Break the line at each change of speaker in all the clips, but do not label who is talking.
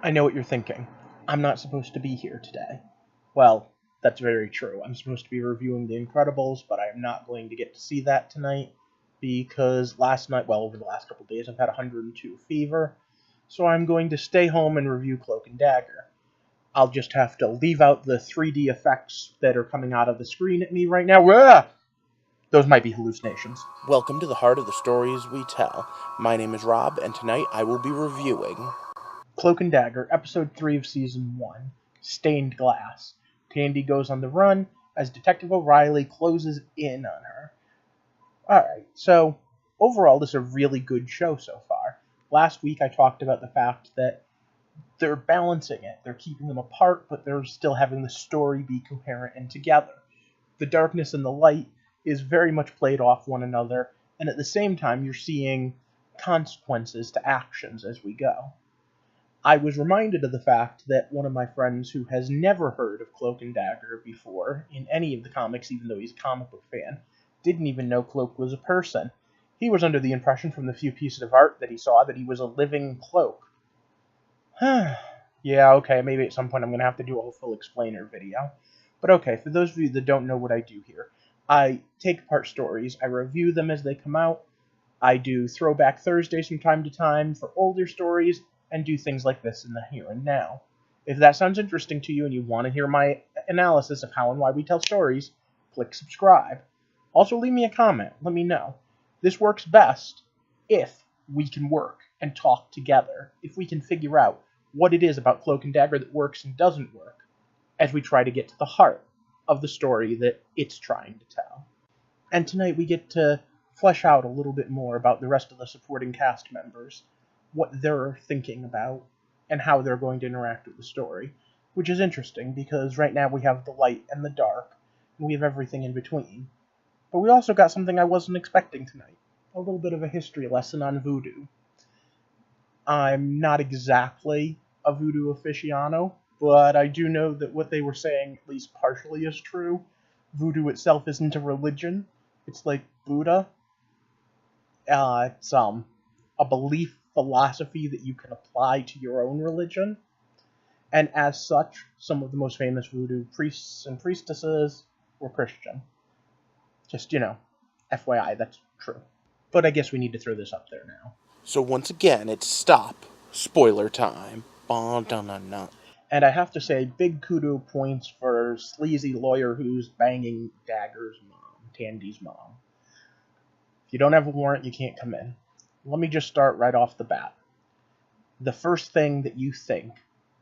I know what you're thinking. I'm not supposed to be here today. Well, that's very true. I'm supposed to be reviewing The Incredibles, but I am not going to get to see that tonight because last night, well, over the last couple of days, I've had 102 fever, so I'm going to stay home and review Cloak and Dagger. I'll just have to leave out the 3D effects that are coming out of the screen at me right now. Those might be hallucinations.
Welcome to the heart of the stories we tell. My name is Rob, and tonight I will be reviewing
Cloak and Dagger, Episode 3 of Season 1, Stained Glass. Tandy goes on the run as Detective O'Reilly closes in on her. Alright, so overall this is a really good show so far. Last week I talked about the fact that they're balancing it. They're keeping them apart, but they're still having the story be coherent and together. The darkness and the light is very much played off one another, and at the same time you're seeing consequences to actions as we go. I was reminded of the fact that one of my friends who has never heard of Cloak and Dagger before in any of the comics, even though he's a comic book fan, didn't even know Cloak was a person. He was under the impression from the few pieces of art that he saw that he was a living cloak. Yeah, okay, maybe at some point I'm going to have to do a whole full explainer video. But okay, for those of you that don't know what I do here, I take apart stories, I review them as they come out, I do Throwback Thursdays from time to time for older stories, and do things like this in the here and now. If that sounds interesting to you and you want to hear my analysis of how and why we tell stories, click subscribe. Also leave me a comment, let me know. This works best if we can work and talk together, if we can figure out what it is about Cloak and Dagger that works and doesn't work, as we try to get to the heart of the story that it's trying to tell. And tonight we get to flesh out a little bit more about the rest of the supporting cast members, what they're thinking about, and how they're going to interact with the story, which is interesting because right now we have the light and the dark, and we have everything in between. But we also got something I wasn't expecting tonight, a little bit of a history lesson on voodoo. I'm not exactly a voodoo aficionado, but I do know that what they were saying at least partially is true. Voodoo itself isn't a religion. It's like Buddha. It's a belief philosophy that you can apply to your own religion. And as such, some of the most famous voodoo priests and priestesses were Christian. Just, FYI, that's true. But I guess we need to throw this up there now.
So once again, it's stop. Spoiler time.
And I have to say, big kudo points for sleazy lawyer who's banging Dagger's mom, Tandy's mom. If you don't have a warrant, you can't come in. Let me just start right off the bat. The first thing that you think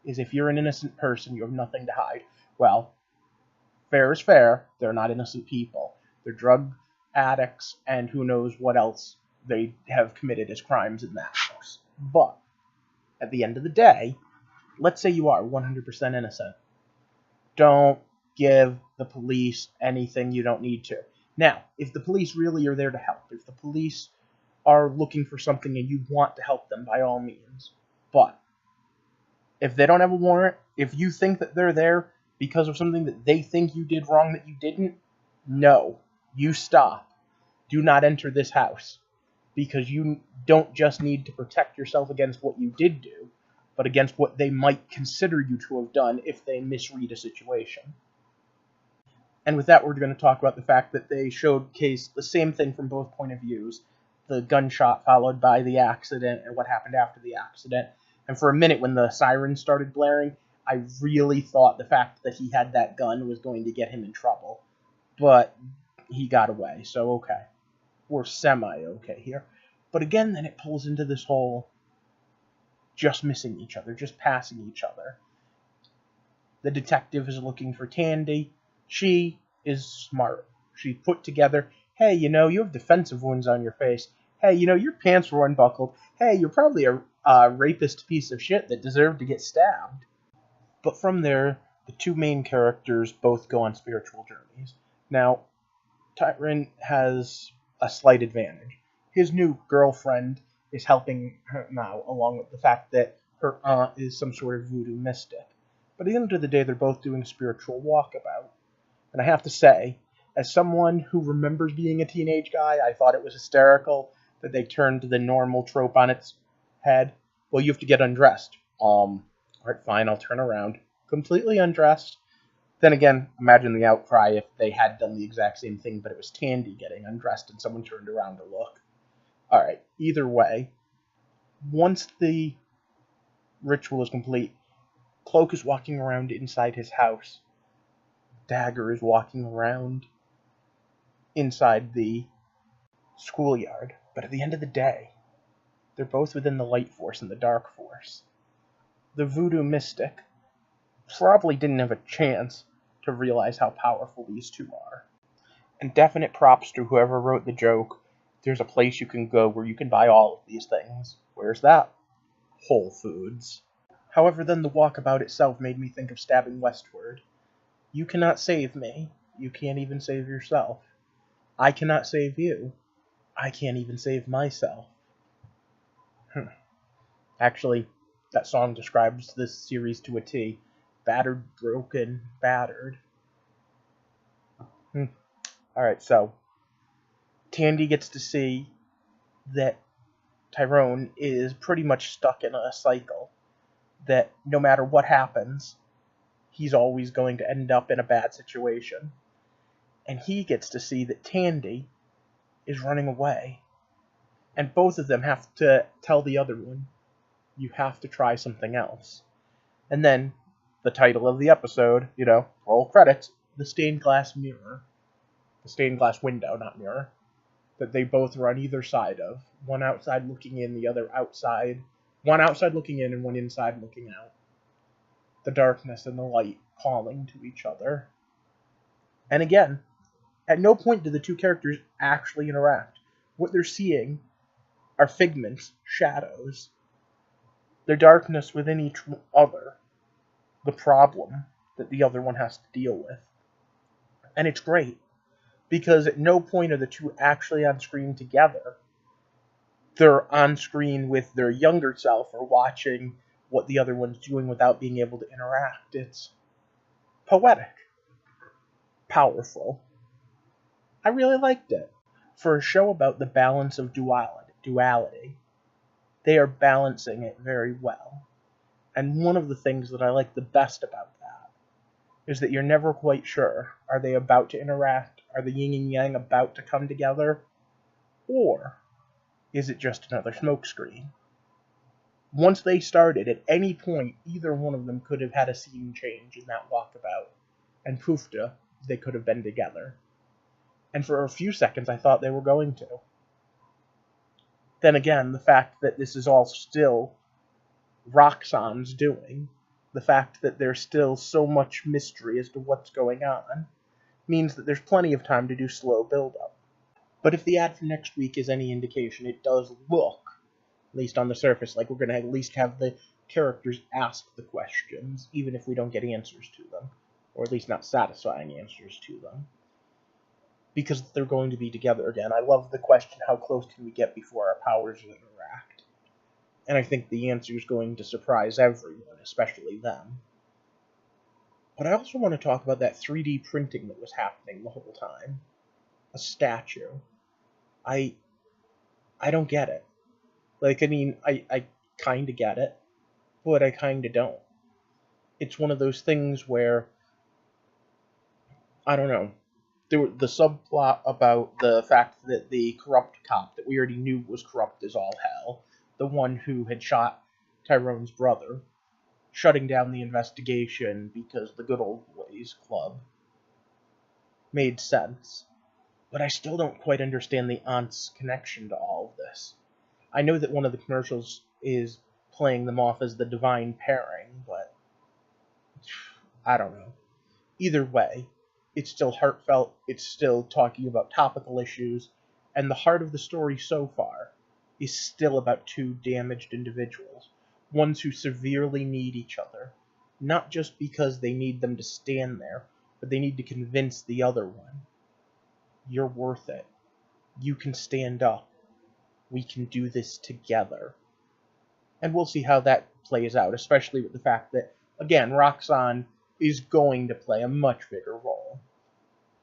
is if you're an innocent person, you have nothing to hide. Well, fair is fair. They're not innocent people. They're drug addicts, and who knows what else they have committed as crimes in that house. But at the end of the day, let's say you are 100% innocent. Don't give the police anything you don't need to. Now, if the police really are there to help, if the police are looking for something and you want to help them, by all means. But if they don't have a warrant, if you think that they're there because of something that they think you did wrong that you didn't, no, you stop. Do not enter this house. Because you don't just need to protect yourself against what you did do, but against what they might consider you to have done if they misread a situation. And with that, we're going to talk about the fact that they showcase the same thing from both point of views. The gunshot followed by the accident and what happened after the accident. And for a minute when the sirens started blaring, I really thought the fact that he had that gun was going to get him in trouble. But he got away, so okay. We're semi-okay here. But again, then it pulls into this whole just missing each other, just passing each other. The detective is looking for Tandy. She is smart. She put together, hey, you have defensive wounds on your face. Hey, your pants were unbuckled. Hey, you're probably a rapist piece of shit that deserved to get stabbed. But from there, the two main characters both go on spiritual journeys. Now, Tyron has a slight advantage. His new girlfriend is helping her now, along with the fact that her aunt is some sort of voodoo mystic. But at the end of the day, they're both doing a spiritual walkabout. And I have to say, as someone who remembers being a teenage guy, I thought it was hysterical that they turned the normal trope on its head. Well, you have to get undressed. Alright, fine, I'll turn around. Completely undressed. Then again, imagine the outcry if they had done the exact same thing, but it was Tandy getting undressed and someone turned around to look. Alright, either way, once the ritual is complete, Cloak is walking around inside his house. Dagger is walking around inside the schoolyard. But at the end of the day, they're both within the light force and the dark force. The voodoo mystic probably didn't have a chance to realize how powerful these two are. And definite props to whoever wrote the joke. There's a place you can go where you can buy all of these things. Where's that? Whole Foods. However, then the walkabout itself made me think of stabbing westward. You cannot save me. You can't even save yourself. I cannot save you. I can't even save myself. Actually, that song describes this series to a T. Battered, broken, battered. Alright, so Tandy gets to see that Tyrone is pretty much stuck in a cycle. That no matter what happens, he's always going to end up in a bad situation. And he gets to see that Tandy is running away. And both of them have to tell the other one, you have to try something else. And then, the title of the episode, roll credits, the stained glass mirror. The stained glass window, not mirror. That they both are on either side of. One outside looking in, the other outside. One outside looking in and one inside looking out. The darkness and the light calling to each other. And again, at no point do the two characters actually interact. What they're seeing are figments, shadows. Their darkness within each other. The problem that the other one has to deal with. And it's great. Because at no point are the two actually on screen together. They're on screen with their younger self or watching what the other one's doing without being able to interact. It's poetic. Powerful. I really liked it. For a show about the balance of duality, they are balancing it very well. And one of the things that I like the best about that is that you're never quite sure. Are they about to interact? Are the yin and yang about to come together? Or is it just another smokescreen? Once they started, at any point, either one of them could have had a scene change in that walkabout. And poofta, they could have been together. And for a few seconds, I thought they were going to. Then again, the fact that this is all still Roxanne's doing, the fact that there's still so much mystery as to what's going on, means that there's plenty of time to do slow build-up. But if the ad for next week is any indication, it does look, at least on the surface, like we're going to at least have the characters ask the questions, even if we don't get answers to them. Or at least not satisfying answers to them. Because they're going to be together again. I love the question, how close can we get before our powers interact? And I think the answer is going to surprise everyone, especially them. But I also want to talk about that 3D printing that was happening the whole time. A statue. I don't get it. I kind of get it, but I kind of don't. It's one of those things where, I don't know, the subplot about the fact that the corrupt cop that we already knew was corrupt as all hell, the one who had shot Tyrone's brother, shutting down the investigation because the Good Old Boys Club, made sense. But I still don't quite understand the aunt's connection to all of this. I know that one of the commercials is playing them off as the divine pairing, but I don't know. Either way, it's still heartfelt, it's still talking about topical issues, and the heart of the story so far is still about two damaged individuals, ones who severely need each other, not just because they need them to stand there, but they need to convince the other one, you're worth it, you can stand up, we can do this together. And we'll see how that plays out, especially with the fact that, again, Roxanne is going to play a much bigger role.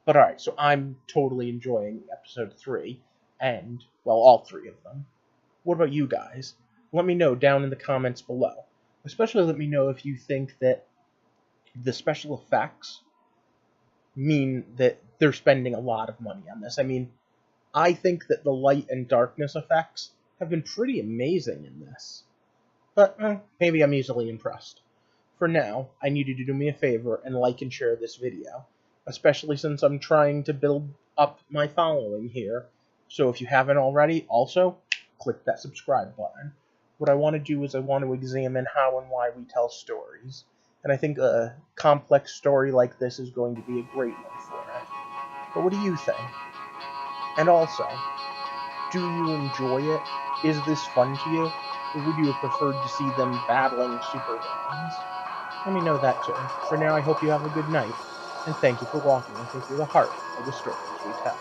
But alright, so I'm totally enjoying episode 3, and, well, all 3 of them. What about you guys? Let me know down in the comments below. Especially let me know if you think that the special effects mean that they're spending a lot of money on this. I mean, I think that the light and darkness effects have been pretty amazing in this. But maybe I'm easily impressed. For now, I need you to do me a favor and like and share this video, especially since I'm trying to build up my following here. So if you haven't already, also click that subscribe button. What I want to do is I want to examine how and why we tell stories, and I think a complex story like this is going to be a great one for it. But what do you think? And also, do you enjoy it? Is this fun to you? Or would you have preferred to see them battling supervillains? Let me know that too. For now, I hope you have a good night, and thank you for walking with me through the heart of the stories we tell.